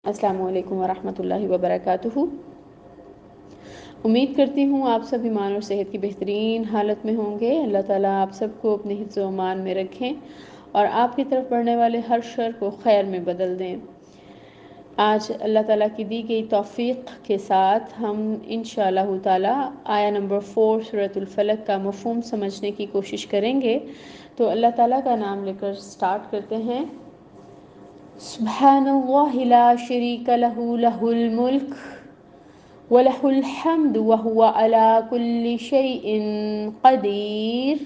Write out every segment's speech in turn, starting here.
السلام علیکم ورحمۃ اللہ وبرکاتہ۔ امید کرتی ہوں آپ سب ایمان اور صحت کی بہترین حالت میں ہوں گے۔ اللہ تعالیٰ آپ سب کو اپنے حفظ و امان میں رکھیں اور آپ کی طرف بڑھنے والے ہر شر کو خیر میں بدل دیں۔ آج اللہ تعالیٰ کی دی گئی توفیق کے ساتھ ہم انشاءاللہ تعالیٰ آیہ نمبر 4 سورۃ الفلق کا مفہوم سمجھنے کی کوشش کریں گے۔ تو اللہ تعالیٰ کا نام لے کر سٹارٹ کرتے ہیں۔ سبحان اللہ لا شریک لہ لہ الملک وَلَهُ الْحَمْدُ وَهُوَ عَلَى كُلِّ شَيْءٍ قَدِيرٌ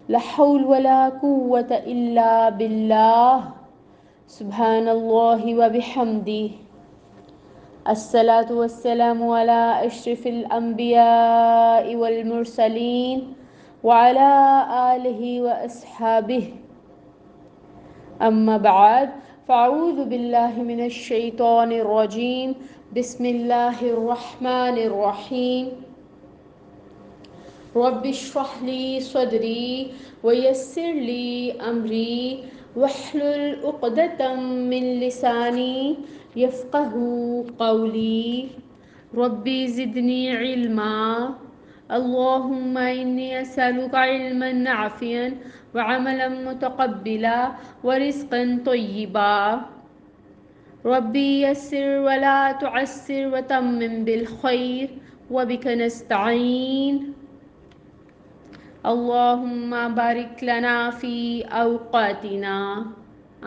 لَا حَوْلَ وَلَا قُوَّةَ إِلَّا بِاللَّهِ سُبْحَانَ اللَّهِ وَبِحَمْدِهِ الصَّلَاةُ وَالسَّلَامُ عَلَى أَشْرَفِ الْأَنْبِيَاءِ وَالْمُرْسَلِينَ وَعَلَى آلِهِ وَأَصْحَابِهِ أما بعد فأعوذ بالله من الشيطان الرجيم بسم الله الرحمن الرحيم رب اشرح لي صدري ويسر لي أمري واحلل عقدة من لساني يفقه قولي ربي زدني علما اللهم إني أسألك علما نافعا وعملا متقبلا ورزقا طيبا ربي يسر ولا تعسر وتمم بالخير وبك نستعين اللهم بارك لنا في أوقاتنا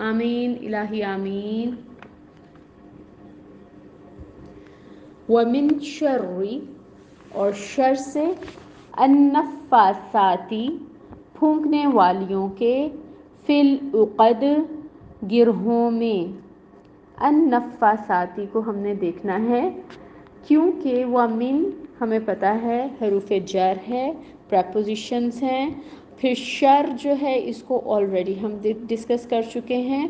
آمین الہی آمین۔ ومن شر اور شر سے، النفاثاتی پھونکنے والیوں کے، فی العقد گرہوں میں۔ النفاثاتی کو ہم نے دیکھنا ہے کیونکہ ومن ہمیں پتہ ہے حروف جر ہے، پریپوزیشنز ہیں۔ پھر شر جو ہے اس کو آلریڈی ہم ڈسکس کر چکے ہیں۔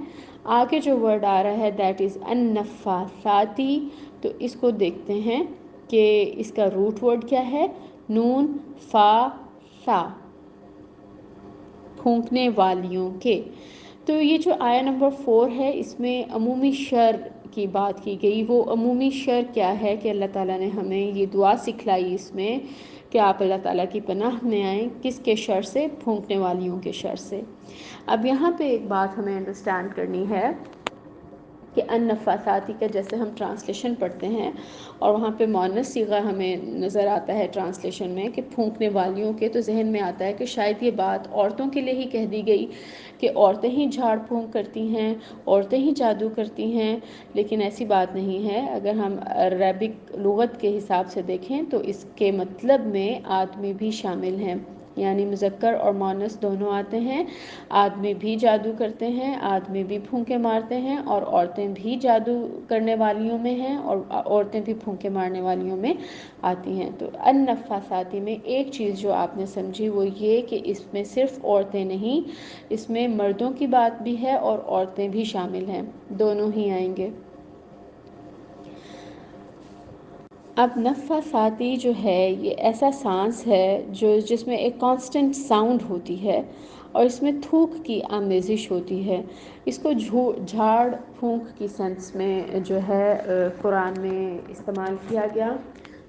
آگے جو ورڈ آ رہا ہے دیٹ از النفاثاتی، تو اس کو دیکھتے ہیں کہ اس کا روٹ ورڈ کیا ہے، نون فا سا، پھونکنے والیوں کے۔ تو یہ جو آیہ نمبر 4 ہے اس میں عمومی شر کی بات کی گئی۔ وہ عمومی شر کیا ہے کہ اللہ تعالیٰ نے ہمیں یہ دعا سکھلائی اس میں کہ آپ اللہ تعالیٰ کی پناہ میں آئیں، کس کے شر سے، پھونکنے والیوں کے شر سے۔ اب یہاں پہ ایک بات ہمیں انڈرسٹینڈ کرنی ہے کہ النفاثاتی کا جیسے ہم ٹرانسلیشن پڑھتے ہیں اور وہاں پہ مؤنث صیغہ ہمیں نظر آتا ہے ٹرانسلیشن میں کہ پھونکنے والیوں کے، تو ذہن میں آتا ہے کہ شاید یہ بات عورتوں کے لیے ہی کہہ دی گئی کہ عورتیں ہی جھاڑ پھونک کرتی ہیں، عورتیں ہی جادو کرتی ہیں، لیکن ایسی بات نہیں ہے۔ اگر ہم عربک لغت کے حساب سے دیکھیں تو اس کے مطلب میں آدمی بھی شامل ہیں، یعنی مذکر اور مؤنث دونوں آتے ہیں۔ آدمی بھی جادو کرتے ہیں، آدمی بھی پھونکے مارتے ہیں، اور عورتیں بھی جادو کرنے والیوں میں ہیں، اور عورتیں بھی پھونکے مارنے والیوں میں آتی ہیں۔ تو النفاثاتی میں ایک چیز جو آپ نے سمجھی وہ یہ کہ اس میں صرف عورتیں نہیں، اس میں مردوں کی بات بھی ہے اور عورتیں بھی شامل ہیں، دونوں ہی آئیں گے۔ اب نفاثاتی جو ہے یہ ایسا سانس ہے جس میں ایک کانسٹنٹ ساؤنڈ ہوتی ہے اور اس میں تھوک کی آمیزش ہوتی ہے۔ اس کو جھاڑ پھونک کی سینس میں جو ہے قرآن میں استعمال کیا گیا،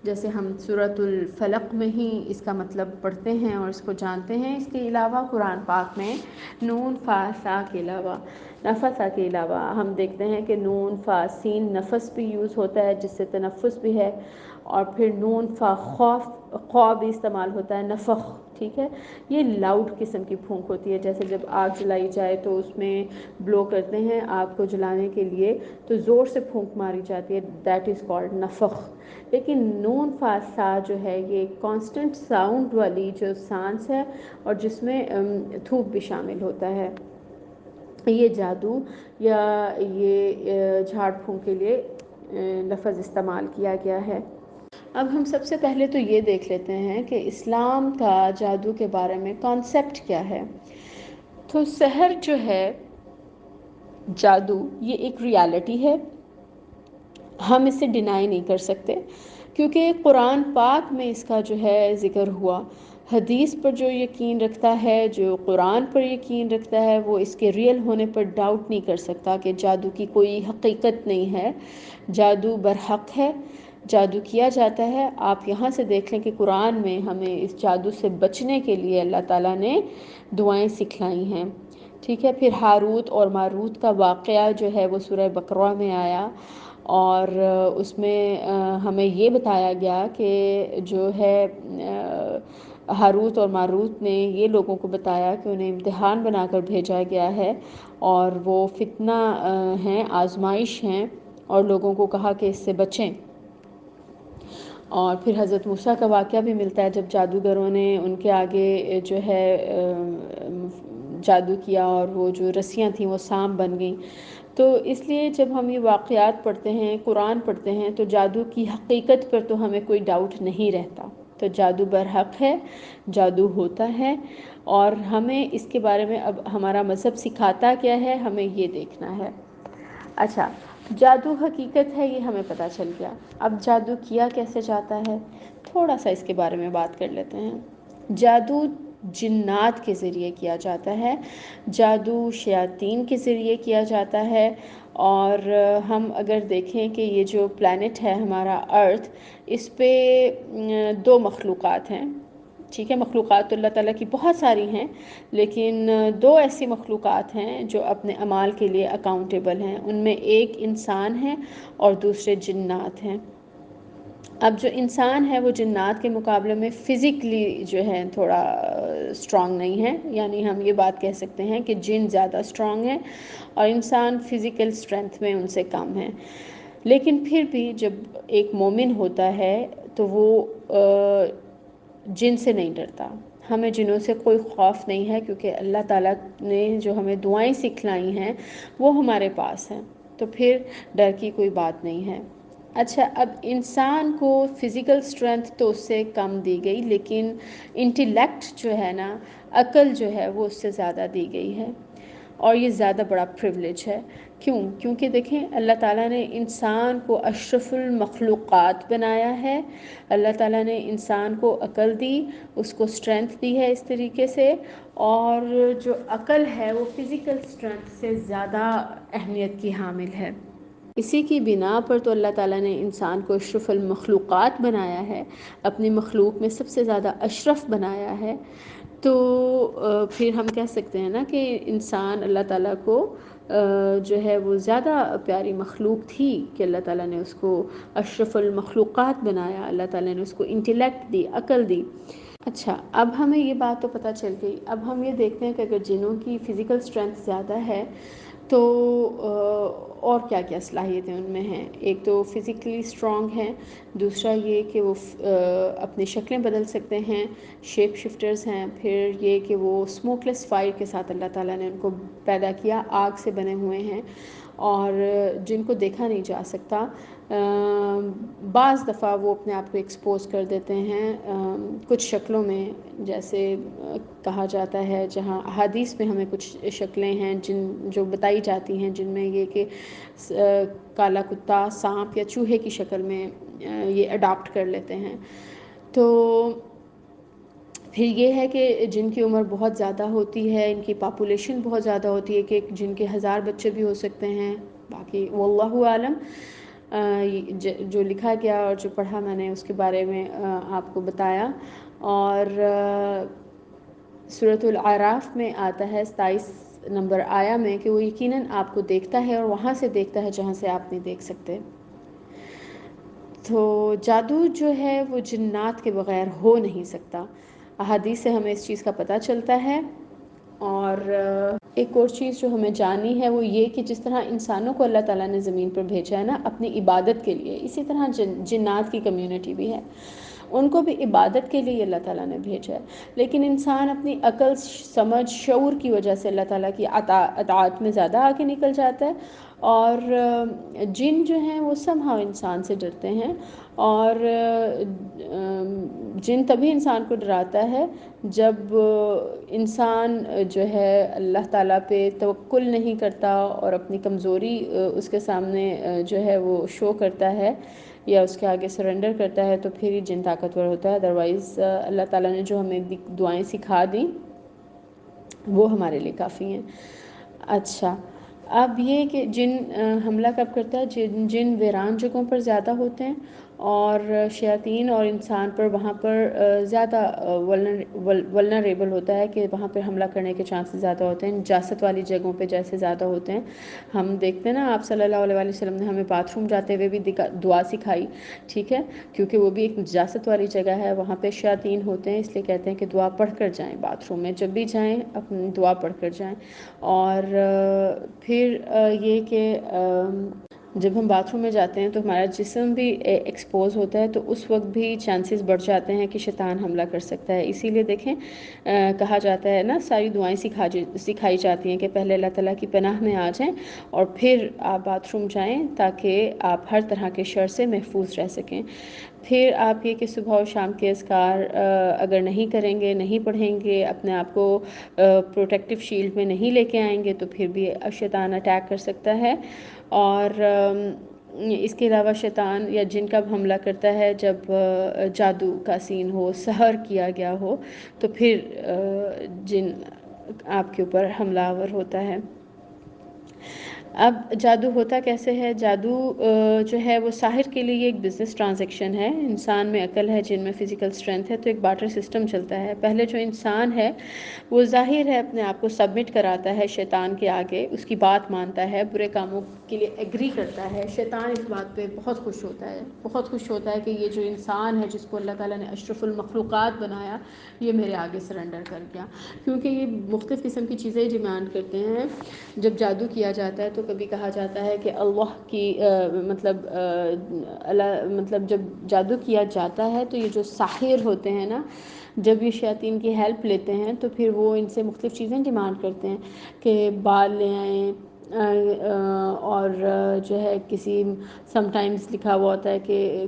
جیسے ہم سورۃ الفلق میں ہی اس کا مطلب پڑھتے ہیں اور اس کو جانتے ہیں۔ اس کے علاوہ قرآن پاک میں نون فا سا کے علاوہ، نفسا کے علاوہ ہم دیکھتے ہیں کہ نون فا سین نفس بھی یوز ہوتا ہے جس سے تنفس بھی ہے، اور پھر نون فا خوا بھی استعمال ہوتا ہے، نفخ، ٹھیک ہے۔ یہ لاؤڈ قسم کی پھونک ہوتی ہے، جیسے جب آگ جلائی جائے تو اس میں بلو کرتے ہیں آگ کو جلانے کے لیے تو زور سے پھونک ماری جاتی ہے، دیٹ از کالڈ نفخ۔ لیکن نون فا سا جو ہے یہ کانسٹنٹ ساؤنڈ والی جو سانس ہے اور جس میں تھوک بھی شامل ہوتا ہے۔ یہ جادو یا یہ جھاڑ پھونک کے لیے لفظ استعمال کیا گیا ہے۔ اب ہم سب سے پہلے تو یہ دیکھ لیتے ہیں کہ اسلام کا جادو کے بارے میں کانسیپٹ کیا ہے۔ تو سحر جو ہے، جادو، یہ ایک ریالٹی ہے، ہم اسے ڈینائی نہیں کر سکتے کیونکہ قرآن پاک میں اس کا جو ہے ذکر ہوا۔ حدیث پر جو یقین رکھتا ہے، جو قرآن پر یقین رکھتا ہے، وہ اس کے ریئل ہونے پر ڈاؤٹ نہیں کر سکتا کہ جادو کی کوئی حقیقت نہیں ہے، جادو برحق ہے، جادو کیا جاتا ہے۔ آپ یہاں سے دیکھ لیں کہ قرآن میں ہمیں اس جادو سے بچنے کے لیے اللہ تعالیٰ نے دعائیں سکھلائی ہیں، ٹھیک ہے۔ پھر ہاروت اور ماروت کا واقعہ جو ہے وہ سورہ بقرہ میں آیا، اور اس میں ہمیں یہ بتایا گیا کہ جو ہے ہاروت اور ماروت نے یہ لوگوں کو بتایا کہ انہیں امتحان بنا کر بھیجا گیا ہے، اور وہ فتنہ ہیں، آزمائش ہیں، اور لوگوں کو کہا کہ اس سے بچیں۔ اور پھر حضرت موسیٰ کا واقعہ بھی ملتا ہے، جب جادوگروں نے ان کے آگے جو ہے جادو کیا، اور وہ جو رسیاں تھیں وہ سانپ بن گئیں۔ تو اس لیے جب ہم یہ واقعات پڑھتے ہیں، قرآن پڑھتے ہیں، تو جادو کی حقیقت پر تو ہمیں کوئی ڈاؤٹ نہیں رہتا۔ تو جادو برحق ہے، جادو ہوتا ہے، اور ہمیں اس کے بارے میں اب ہمارا مذہب سکھاتا کیا ہے، ہمیں یہ دیکھنا ہے۔ اچھا، جادو حقیقت ہے، یہ ہمیں پتہ چل گیا۔ اب جادو کیا کیسے جاتا ہے، تھوڑا سا اس کے بارے میں بات کر لیتے ہیں۔ جادو جنات کے ذریعے کیا جاتا ہے، جادو شیاطین کے ذریعے کیا جاتا ہے، اور ہم اگر دیکھیں کہ یہ جو پلانٹ ہے ہمارا ارتھ، اس پہ دو مخلوقات ہیں، ٹھیک ہے۔ مخلوقات تو اللہ تعالیٰ کی بہت ساری ہیں، لیکن دو ایسی مخلوقات ہیں جو اپنے اعمال کے لیے اکاؤنٹیبل ہیں۔ ان میں ایک انسان ہے اور دوسرے جنات ہیں۔ اب جو انسان ہے وہ جنات کے مقابلے میں فزیکلی جو ہے تھوڑا اسٹرانگ نہیں ہے، یعنی ہم یہ بات کہہ سکتے ہیں کہ جن زیادہ اسٹرانگ ہیں اور انسان فزیکل اسٹرینتھ میں ان سے کم ہے۔ لیکن پھر بھی جب ایک مومن ہوتا ہے تو وہ جن سے نہیں ڈرتا، ہمیں جنوں سے کوئی خوف نہیں ہے، کیونکہ اللہ تعالیٰ نے جو ہمیں دعائیں سکھلائی ہیں وہ ہمارے پاس ہیں، تو پھر ڈر کی کوئی بات نہیں ہے۔ اچھا، اب انسان کو فزیکل اسٹرینتھ تو اس سے کم دی گئی، لیکن انٹیلیکٹ جو ہے نا، عقل جو ہے وہ اس سے زیادہ دی گئی ہے، اور یہ زیادہ بڑا پریولیج ہے۔ کیونکہ دیکھیں اللہ تعالیٰ نے انسان کو اشرف المخلوقات بنایا ہے، اللہ تعالیٰ نے انسان کو عقل دی، اس کو اسٹرینتھ دی ہے اس طریقے سے، اور جو عقل ہے وہ فزیکل اسٹرینتھ سے زیادہ اہمیت کی حامل ہے۔ اسی کی بنا پر تو اللہ تعالیٰ نے انسان کو اشرف المخلوقات بنایا ہے، اپنی مخلوق میں سب سے زیادہ اشرف بنایا ہے۔ تو پھر ہم کہہ سکتے ہیں نا کہ انسان اللہ تعالیٰ کو جو ہے وہ زیادہ پیاری مخلوق تھی، کہ اللہ تعالیٰ نے اس کو اشرف المخلوقات بنایا، اللہ تعالیٰ نے اس کو انٹیلیکٹ دی، عقل دی۔ اچھا، اب ہمیں یہ بات تو پتہ چل گئی، اب ہم یہ دیکھتے ہیں کہ اگر جنوں کی فزیکل اسٹرینتھ زیادہ ہے تو اور کیا کیا صلاحیتیں ان میں ہیں۔ ایک تو فزیکلی اسٹرانگ ہیں، دوسرا یہ کہ وہ اپنی شکلیں بدل سکتے ہیں، شیپ شفٹرز ہیں، پھر یہ کہ وہ اسموک لیس فائر کے ساتھ اللہ تعالیٰ نے ان کو پیدا کیا، آگ سے بنے ہوئے ہیں، اور جن کو دیکھا نہیں جا سکتا۔ بعض دفعہ وہ اپنے آپ کو ایکسپوز کر دیتے ہیں کچھ شکلوں میں، جیسے کہا جاتا ہے، جہاں احادیث میں ہمیں کچھ شکلیں ہیں جو بتائی جاتی ہیں، جن میں یہ کہ کالا کتا، سانپ یا چوہے کی شکل میں یہ اڈاپٹ کر لیتے ہیں۔ تو پھر یہ ہے کہ جن کی عمر بہت زیادہ ہوتی ہے، ان کی پاپولیشن بہت زیادہ ہوتی ہے، کہ جن کے 1000 بچے بھی ہو سکتے ہیں، باقی واللہ عالم۔ جو لکھا گیا اور جو پڑھا میں نے اس کے بارے میں آپ کو بتایا۔ اور سورۃ الاعراف میں آتا ہے 27 نمبر آیا میں کہ وہ یقیناً آپ کو دیکھتا ہے، اور وہاں سے دیکھتا ہے جہاں سے آپ نہیں دیکھ سکتے۔ تو جادو جو ہے وہ جنات کے بغیر ہو نہیں سکتا، احادیث سے ہمیں اس چیز کا پتہ چلتا ہے۔ اور ایک اور چیز جو ہمیں جانی ہے وہ یہ کہ جس طرح انسانوں کو اللہ تعالیٰ نے زمین پر بھیجا ہے نا اپنی عبادت کے لیے، اسی طرح جنات کی کمیونٹی بھی ہے، ان کو بھی عبادت کے لیے اللہ تعالیٰ نے بھیجا ہے، لیکن انسان اپنی عقل، سمجھ، شعور کی وجہ سے اللہ تعالیٰ کی اطاعت میں زیادہ آگے نکل جاتا ہے، اور جن جو ہیں وہ somehow انسان سے ڈرتے ہیں، اور جن تبھی انسان کو ڈراتا ہے جب انسان جو ہے اللہ تعالیٰ پہ توکل نہیں کرتا اور اپنی کمزوری اس کے سامنے جو ہے وہ شو کرتا ہے یا اس کے آگے سرنڈر کرتا ہے، تو پھر ہی جن طاقتور ہوتا ہے۔ ادروائز اللہ تعالیٰ نے جو ہمیں دعائیں سکھا دیں وہ ہمارے لیے کافی ہیں۔ اچھا، اب یہ کہ جن حملہ کب کرتا ہے، جن ویران جگہوں پر زیادہ ہوتے ہیں، اور شیاطین اور انسان پر وہاں پر زیادہ ولنریبل ہوتا ہے کہ وہاں پہ حملہ کرنے کے چانسز زیادہ ہوتے ہیں، نجاست والی جگہوں پہ جیسے زیادہ ہوتے ہیں۔ ہم دیکھتے ہیں نا، آپ صلی اللہ علیہ وسلم نے ہمیں باتھ روم جاتے ہوئے بھی دعا سکھائی، ٹھیک ہے، کیونکہ وہ بھی ایک نجاست والی جگہ ہے، وہاں پہ شیاطین ہوتے ہیں، اس لیے کہتے ہیں کہ دعا پڑھ کر جائیں، باتھ روم میں جب بھی جائیں اپنی دعا پڑھ کر جائیں۔ اور پھر یہ کہ جب ہم باتھ روم میں جاتے ہیں تو ہمارا جسم بھی ایکسپوز ہوتا ہے، تو اس وقت بھی چانسز بڑھ جاتے ہیں کہ شیطان حملہ کر سکتا ہے۔ اسی لیے دیکھیں کہا جاتا ہے نا، ساری دعائیں سکھائی جاتی ہیں کہ پہلے اللہ تعالیٰ کی پناہ میں آ جائیں اور پھر آپ باتھ روم جائیں تاکہ آپ ہر طرح کے شر سے محفوظ رہ سکیں۔ پھر آپ یہ کہ صبح و شام کے اذکار اگر نہیں کریں گے، نہیں پڑھیں گے، اپنے آپ کو پروٹیکٹیو شیلڈ میں نہیں لے کے آئیں گے تو پھر بھی شیطان اٹیک کر سکتا ہے۔ اور اس کے علاوہ شیطان یا جن کا حملہ کرتا ہے جب جادو کا سین ہو، سحر کیا گیا ہو، تو پھر جن آپ کے اوپر حملہ آور ہوتا ہے۔ اب جادو ہوتا کیسے ہے؟ جادو جو ہے وہ ساحر کے لیے ایک بزنس ٹرانزیکشن ہے۔ انسان میں عقل ہے، جن میں فزیکل اسٹرینتھ ہے، تو ایک بارٹر سسٹم چلتا ہے۔ پہلے جو انسان ہے وہ ظاہر ہے اپنے آپ کو سبمٹ کراتا ہے شیطان کے آگے، اس کی بات مانتا ہے، برے کاموں کے لیے ایگری کرتا ہے۔ شیطان اس بات پہ بہت خوش ہوتا ہے، بہت خوش ہوتا ہے کہ یہ جو انسان ہے جس کو اللہ تعالیٰ نے اشرف المخلوقات بنایا، یہ میرے آگے سرنڈر کر گیا، کیونکہ یہ مختلف قسم کی چیزیں ڈیمانڈ کرتے ہیں۔ جب جادو کیا جاتا ہے تو کبھی کہا جاتا ہے کہ اللہ کی مطلب جب جادو کیا جاتا ہے تو یہ جو ساحر ہوتے ہیں نا، جب یہ شیاطین کی ہیلپ لیتے ہیں تو پھر وہ ان سے مختلف چیزیں ڈیمانڈ کرتے ہیں کہ بال لے آئیں، اور جو ہے کسی سم ٹائمز لکھا ہوا ہوتا ہے کہ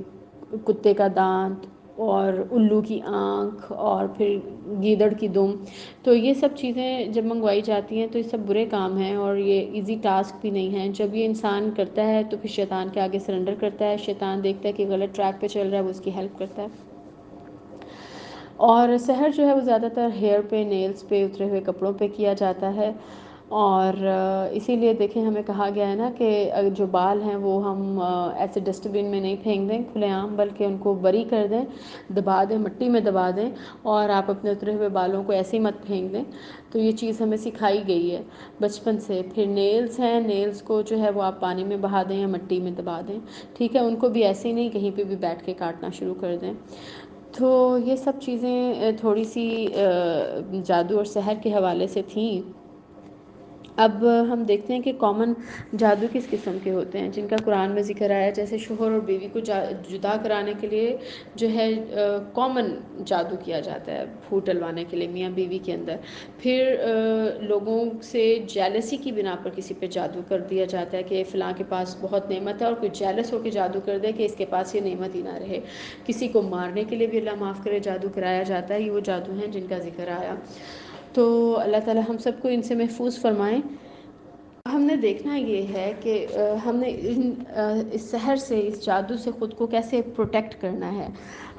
کتے کا دانت اور الو کی آنکھ اور پھر گیدڑ کی دم۔ تو یہ سب چیزیں جب منگوائی جاتی ہیں تو یہ سب برے کام ہیں اور یہ ایزی ٹاسک بھی نہیں ہیں۔ جب یہ انسان کرتا ہے تو پھر شیطان کے آگے سرنڈر کرتا ہے، شیطان دیکھتا ہے کہ غلط ٹریک پہ چل رہا ہے، وہ اس کی ہیلپ کرتا ہے۔ اور سحر جو ہے وہ زیادہ تر ہیئر پہ، نیلز پہ، اترے ہوئے کپڑوں پہ کیا جاتا ہے، اور اسی لیے دیکھیں ہمیں کہا گیا ہے نا کہ جو بال ہیں وہ ہم ایسے ڈسٹ بن میں نہیں پھینک دیں کھلے عام، بلکہ ان کو بری کر دیں، دبا دیں، مٹی میں دبا دیں، اور آپ اپنے اترے ہوئے بالوں کو ایسے ہی مت پھینک دیں۔ تو یہ چیز ہمیں سکھائی گئی ہے بچپن سے۔ پھر نیلز ہیں، نیلز کو جو ہے وہ آپ پانی میں بہا دیں یا مٹی میں دبا دیں، ٹھیک ہے، ان کو بھی ایسے ہی نہیں کہیں پہ بھی بیٹھ کے کاٹنا شروع کر دیں۔ تو یہ سب چیزیں تھوڑی سی جادو اور سحر کے حوالے سے تھیں۔ اب ہم دیکھتے ہیں کہ کامن جادو کس قسم کے ہوتے ہیں جن کا قرآن میں ذکر آیا، جیسے شوہر اور بیوی کو جدا کرانے کے لیے جو ہے کامن جادو کیا جاتا ہے، پھوٹ ڈلوانے کے لیے میاں بیوی کے اندر۔ پھر لوگوں سے جیلسی کی بنا پر کسی پہ جادو کر دیا جاتا ہے کہ فلاں کے پاس بہت نعمت ہے، اور کوئی جیلس ہو کے جادو کر دے کہ اس کے پاس یہ نعمت ہی نہ رہے۔ کسی کو مارنے کے لیے بھی اللہ معاف کرے جادو کرایا جاتا ہے۔ یہ وہ جادو ہیں جن کا ذکر آیا۔ تو اللہ تعالی ہم سب کو ان سے محفوظ فرمائیں۔ ہم نے دیکھنا یہ ہے کہ ہم نے اس سحر سے، اس جادو سے خود کو کیسے پروٹیکٹ کرنا ہے،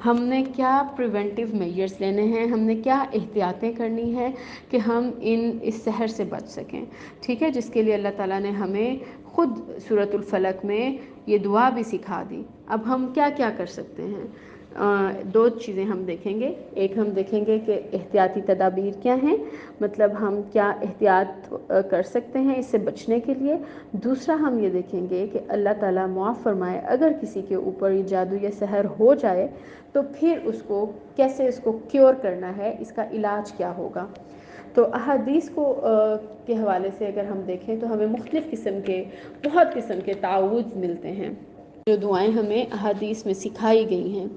ہم نے کیا پریونٹیو میجرز لینے ہیں، ہم نے کیا احتیاطیں کرنی ہیں کہ ہم اس سحر سے بچ سکیں، ٹھیک ہے، جس کے لیے اللہ تعالیٰ نے ہمیں خود سورۃ الفلق میں یہ دعا بھی سکھا دی۔ اب ہم کیا کیا کر سکتے ہیں؟ دو چیزیں ہم دیکھیں گے۔ ایک ہم دیکھیں گے کہ احتیاطی تدابیر کیا ہیں، مطلب ہم کیا احتیاط کر سکتے ہیں اس سے بچنے کے لیے۔ دوسرا ہم یہ دیکھیں گے کہ اللہ تعالیٰ معاف فرمائے اگر کسی کے اوپر یہ جادو یا سحر ہو جائے تو پھر اس کو کیسے اس کو کیور کرنا ہے، اس کا علاج کیا ہوگا۔ تو احادیث کے حوالے سے اگر ہم دیکھیں تو ہمیں مختلف قسم کے، بہت قسم کے تعوذ ملتے ہیں جو دعائیں ہمیں احادیث میں سکھائی گئی ہیں،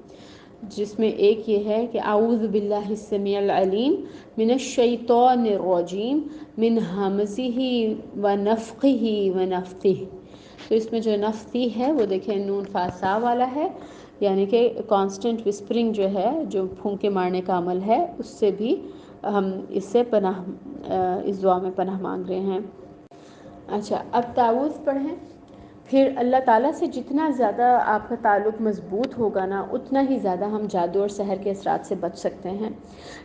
جس میں ایک یہ ہے کہ اعوذ باللہ السمیع العلیم من الشیطان الرجیم من ہمزہ ونفخہ ونفثہ، تو اس میں جو نفثی ہے وہ دیکھیں نون فا سا والا ہے، یعنی کہ کانسٹنٹ وسپرنگ جو ہے، جو پھونکے مارنے کا عمل ہے، اس سے بھی ہم اس سے پناہ اس دعا میں پناہ مانگ رہے ہیں۔ اچھا، اب تعوذ پڑھیں۔ پھر اللہ تعالیٰ سے جتنا زیادہ آپ کا تعلق مضبوط ہوگا نا، اتنا ہی زیادہ ہم جادو اور سحر کے اثرات سے بچ سکتے ہیں،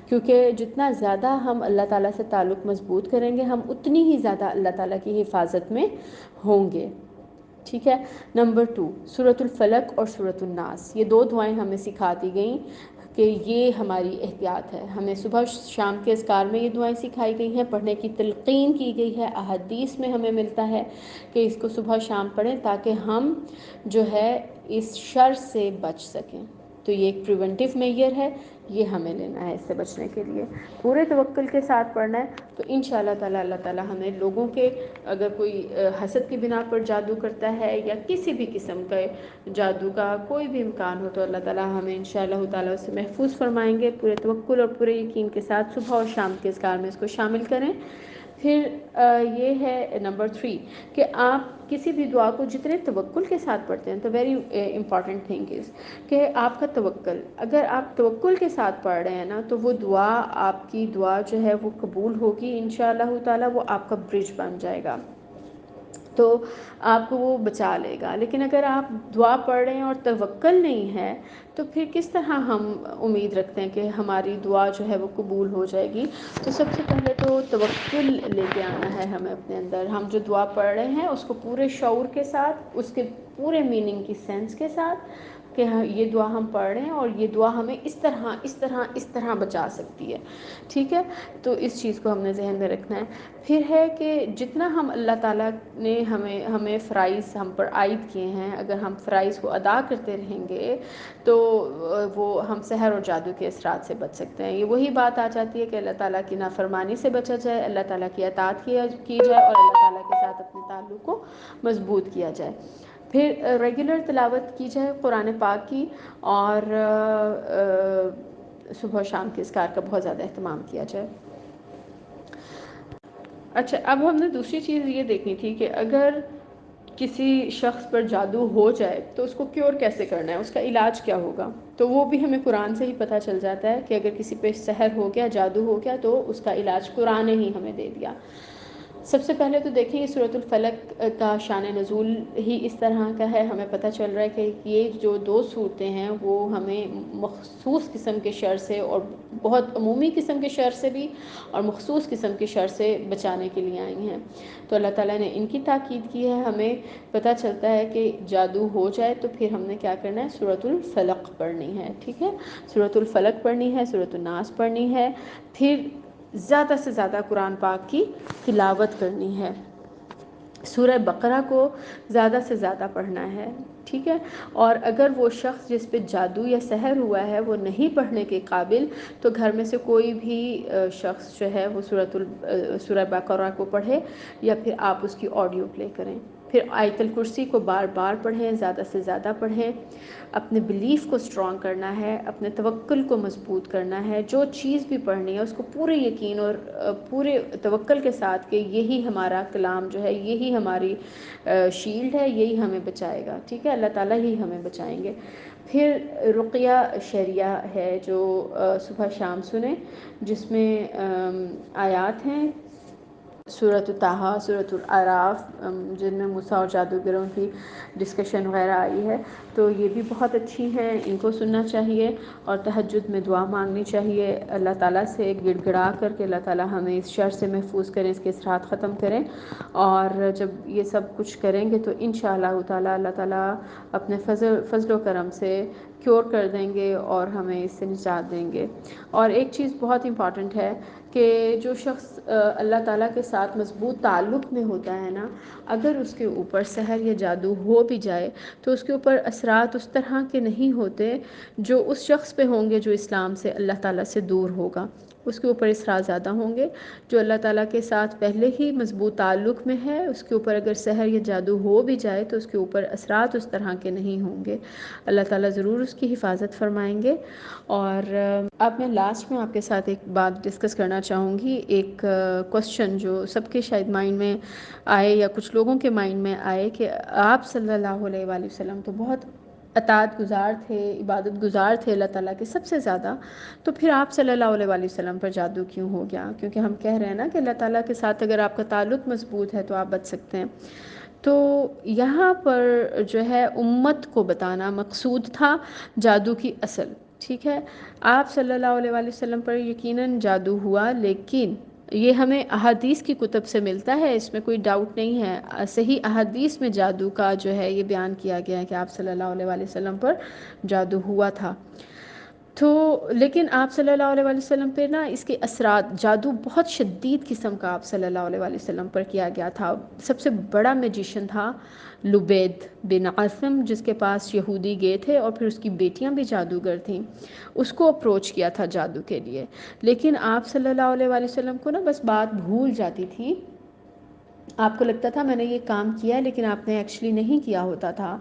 کیونکہ جتنا زیادہ ہم اللہ تعالیٰ سے تعلق مضبوط کریں گے، ہم اتنی ہی زیادہ اللہ تعالیٰ کی حفاظت میں ہوں گے۔ ٹھیک ہے۔ نمبر 2، سورۃ الفلق اور سورۃ الناس، یہ 2 دعائیں ہمیں سکھا دی گئیں کہ یہ ہماری احتیاط ہے۔ ہمیں صبح شام کے اذکار میں یہ دعائیں سکھائی گئی ہیں، پڑھنے کی تلقین کی گئی ہے، احادیث میں ہمیں ملتا ہے کہ اس کو صبح شام پڑھیں تاکہ ہم جو ہے اس شر سے بچ سکیں۔ تو یہ ایک پریونٹیو میجر ہے، یہ ہمیں لینا ہے اس سے بچنے کے لیے، پورے توکل کے ساتھ پڑھنا ہے۔ تو انشاءاللہ تعالی اللہ تعالی ہمیں لوگوں کے، اگر کوئی حسد کی بنا پر جادو کرتا ہے یا کسی بھی قسم کا جادو کا کوئی بھی امکان ہو، تو اللہ تعالی ہمیں انشاءاللہ تعالی اس سے محفوظ فرمائیں گے۔ پورے توکل اور پورے یقین کے ساتھ صبح اور شام کے اذکار میں اس کو شامل کریں۔ پھر یہ ہے نمبر 3 کہ آپ کسی بھی دعا کو جتنے توکل کے ساتھ پڑھتے ہیں، تو ویری امپورٹنٹ تھنگ از کہ آپ کا توکل، اگر آپ توکل کے ساتھ پڑھ رہے ہیں نا، تو وہ دعا، آپ کی دعا جو ہے وہ قبول ہوگی انشاءاللہ تعالی، وہ آپ کا برج بن جائے گا، تو آپ کو وہ بچا لے گا۔ لیکن اگر آپ دعا پڑھ رہے ہیں اور توکل نہیں ہے، تو پھر کس طرح ہم امید رکھتے ہیں کہ ہماری دعا جو ہے وہ قبول ہو جائے گی؟ تو سب سے پہلے تو توکل لے کے آنا ہے ہمیں اپنے اندر۔ ہم جو دعا پڑھ رہے ہیں اس کو پورے شعور کے ساتھ، اس کے پورے میننگ کی سینس کے ساتھ، کہ یہ دعا ہم پڑھ رہے ہیں اور یہ دعا ہمیں اس طرح بچا سکتی ہے۔ ٹھیک ہے، تو اس چیز کو ہم نے ذہن میں رکھنا ہے۔ پھر ہے کہ جتنا ہم اللہ تعالیٰ نے ہمیں فرائض ہم پر عائد کیے ہیں، اگر ہم فرائض کو ادا کرتے رہیں گے تو وہ ہم سحر اور جادو کے اثرات سے بچ سکتے ہیں۔ یہ وہی بات آ جاتی ہے کہ اللہ تعالیٰ کی نافرمانی سے بچا جائے، اللہ تعالیٰ کی اطاعت کی جائے، اور اللہ تعالیٰ کے ساتھ اپنے تعلق کو مضبوط کیا جائے۔ پھر ریگولر تلاوت کی جائے قرآن پاک کی، اور صبح شام کے اذکار کا بہت زیادہ اہتمام کیا جائے۔ اچھا، اب ہم نے دوسری چیز یہ دیکھنی تھی کہ اگر کسی شخص پر جادو ہو جائے تو اس کو کیور کیسے کرنا ہے، اس کا علاج کیا ہوگا؟ تو وہ بھی ہمیں قرآن سے ہی پتہ چل جاتا ہے کہ اگر کسی پہ سحر ہو گیا، جادو ہو گیا، تو اس کا علاج قرآن نے ہی ہمیں دے دیا۔ سب سے پہلے تو دیکھیں یہ سورۃ الفلق کا شان نزول ہی اس طرح کا ہے، ہمیں پتہ چل رہا ہے کہ یہ جو 2 صورتیں ہیں وہ ہمیں مخصوص قسم کے شر سے، اور بہت عمومی قسم کے شر سے بھی، اور مخصوص قسم کے شر سے بچانے کے لیے آئی ہیں۔ تو اللہ تعالیٰ نے ان کی تاکید کی ہے۔ ہمیں پتہ چلتا ہے کہ جادو ہو جائے تو پھر ہم نے کیا کرنا ہے؟ سورۃ الفلق پڑھنی ہے۔ ٹھیک ہے، سورۃ الفلق پڑھنی ہے، سورۃ الناس پڑھنی ہے، پھر زیادہ سے زیادہ قرآن پاک کی تلاوت کرنی ہے، سورہ بقرہ کو زیادہ سے زیادہ پڑھنا ہے۔ ٹھیک ہے، اور اگر وہ شخص جس پہ جادو یا سحر ہوا ہے وہ نہیں پڑھنے کے قابل، تو گھر میں سے کوئی بھی شخص جو ہے وہ سورہ بقرہ کو پڑھے، یا پھر آپ اس کی آڈیو پلے کریں۔ پھر آیت الکرسی کو بار بار پڑھیں، زیادہ سے زیادہ پڑھیں۔ اپنے بلیف کو سٹرونگ کرنا ہے، اپنے توکل کو مضبوط کرنا ہے، جو چیز بھی پڑھنی ہے اس کو پورے یقین اور پورے توکل کے ساتھ کہ یہی ہمارا کلام جو ہے، یہی ہماری شیلڈ ہے، یہی ہمیں بچائے گا۔ ٹھیک ہے، اللہ تعالیٰ ہی ہمیں بچائیں گے۔ پھر رقیہ شریعہ ہے جو صبح شام سنیں، جس میں آیات ہیں سورۃ طٰہٰ، سورۃ الاعراف، جن میں موسیٰ اور جادوگروں کی ڈسکشن وغیرہ آئی ہے، تو یہ بھی بہت اچھی ہیں، ان کو سننا چاہیے، اور تہجد میں دعا مانگنی چاہیے اللہ تعالیٰ سے گڑ گڑا کر کے اللہ تعالیٰ ہمیں اس شر سے محفوظ کریں، اس کے اثرات ختم کریں۔ اور جب یہ سب کچھ کریں گے تو انشاءاللہ تعالیٰ اللہ تعالیٰ اپنے فضل و کرم سے کیور کر دیں گے اور ہمیں اس سے نجات دیں گے۔ اور ایک چیز بہت امپورٹنٹ ہے کہ جو شخص اللہ تعالیٰ کے ساتھ مضبوط تعلق میں ہوتا ہے نا، اگر اس کے اوپر سحر یا جادو ہو بھی جائے تو اس کے اوپر اثرات اس طرح کے نہیں ہوتے جو اس شخص پہ ہوں گے جو اسلام سے، اللہ تعالیٰ سے دور ہوگا۔ اس کے اوپر اثرات زیادہ ہوں گے. جو اللہ تعالیٰ کے ساتھ پہلے ہی مضبوط تعلق میں ہے اس کے اوپر اگر سحر یا جادو ہو بھی جائے تو اس کے اوپر اثرات اس طرح کے نہیں ہوں گے. اللہ تعالیٰ ضرور اس کی حفاظت فرمائیں گے. اور اب میں لاسٹ میں آپ کے ساتھ ایک بات ڈسکس کرنا چاہوں گی. ایک کوسچن جو سب کے شاید مائنڈ میں آئے یا کچھ لوگوں کے مائنڈ میں آئے کہ آپ صلی اللہ علیہ وآلہ وسلم تو بہت اطاعت گزار تھے، عبادت گزار تھے اللہ تعالیٰ کے سب سے زیادہ، تو پھر آپ صلی اللہ علیہ وآلہ وسلم پر جادو کیوں ہو گیا؟ کیونکہ ہم کہہ رہے ہیں نا کہ اللہ تعالیٰ کے ساتھ اگر آپ کا تعلق مضبوط ہے تو آپ بچ سکتے ہیں. تو یہاں پر جو ہے امت کو بتانا مقصود تھا جادو کی اصل. ٹھیک ہے، آپ صلی اللہ علیہ وآلہ وسلم پر یقیناً جادو ہوا، لیکن یہ ہمیں احادیث کی کتب سے ملتا ہے، اس میں کوئی ڈاؤٹ نہیں ہے. صحیح احادیث میں جادو کا جو ہے یہ بیان کیا گیا ہے کہ آپ صلی اللہ علیہ وآلہ وسلم پر جادو ہوا تھا. تو لیکن آپ صلی اللہ علیہ وآلہ وسلم پہ نا اس کے اثرات، جادو بہت شدید قسم کا آپ صلی اللہ علیہ وآلہ وسلم پر کیا گیا تھا. سب سے بڑا میجیشین تھا لبید بن عاصم، جس کے پاس یہودی گئے تھے اور پھر اس کی بیٹیاں بھی جادوگر تھیں، اس کو اپروچ کیا تھا جادو کے لیے. لیکن آپ صلی اللہ علیہ وآلہ وسلم کو نا بس بات بھول جاتی تھی. آپ کو لگتا تھا میں نے یہ کام کیا ہے لیکن آپ نے ایکچولی نہیں کیا ہوتا تھا،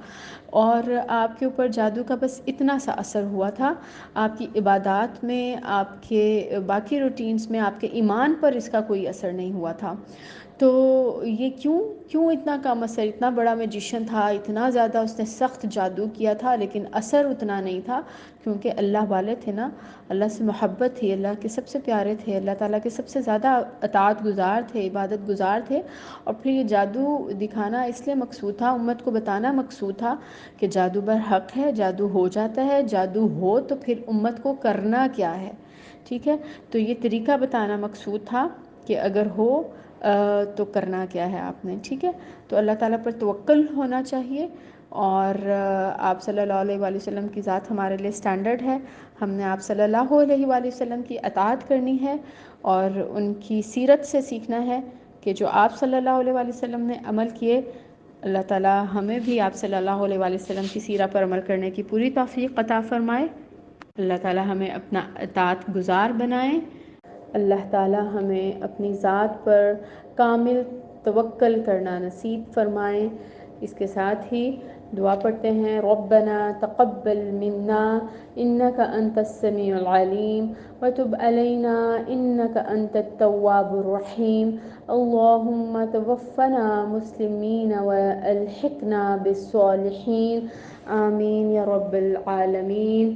اور آپ کے اوپر جادو کا بس اتنا سا اثر ہوا تھا. آپ کی عبادات میں، آپ کے باقی روٹینز میں، آپ کے ایمان پر اس کا کوئی اثر نہیں ہوا تھا. تو یہ کیوں اتنا کم اثر؟ اتنا بڑا میجیشین تھا، اتنا زیادہ اس نے سخت جادو کیا تھا لیکن اثر اتنا نہیں تھا، کیونکہ اللہ والے تھے نا، اللہ سے محبت تھی، اللہ کے سب سے پیارے تھے، اللہ تعالیٰ کے سب سے زیادہ اطاعت گزار تھے، عبادت گزار تھے. اور پھر یہ جادو دکھانا اس لیے مقصود تھا، امت کو بتانا مقصود تھا کہ جادو برحق ہے، جادو ہو جاتا ہے، جادو ہو تو پھر امت کو کرنا کیا ہے. ٹھیک ہے، تو یہ طریقہ بتانا مقصود تھا کہ اگر ہو تو کرنا کیا ہے آپ نے. ٹھیک ہے، تو اللہ تعالیٰ پر توکل ہونا چاہیے. اور آپ صلی اللہ علیہ وآلہ وسلم کی ذات ہمارے لیے سٹینڈرڈ ہے. ہم نے آپ صلی اللہ علیہ وآلہ وسلم کی اطاعت کرنی ہے اور ان کی سیرت سے سیکھنا ہے کہ جو آپ صلی اللہ علیہ وآلہ وسلم نے عمل کیے. اللہ تعالیٰ ہمیں بھی آپ صلی اللہ علیہ وآلہ وسلم کی سیرت پر عمل کرنے کی پوری توفیق عطا فرمائے. اللہ تعالیٰ ہمیں اپنا اطاعت گزار بنائیں. اللہ تعالیٰ ہمیں اپنی ذات پر کامل توکل کرنا نصیب فرمائیں. اس کے ساتھ ہی دعا پڑھتے ہیں، ربنا تقبل منا انک انت السمیع العلیم وتب علینا انک انت التواب الرحیم. اللہم توفنا مسلمین والحقنا بالصالحین. آمین یا رب العالمین.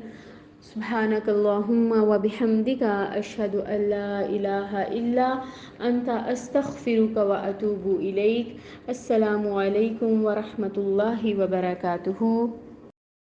سبحانک اللہم وبحمدک اشہد ان لا الہ الا انت استغفرک واتوب الیک. السلام علیکم ورحمۃ اللہ وبرکاتہ.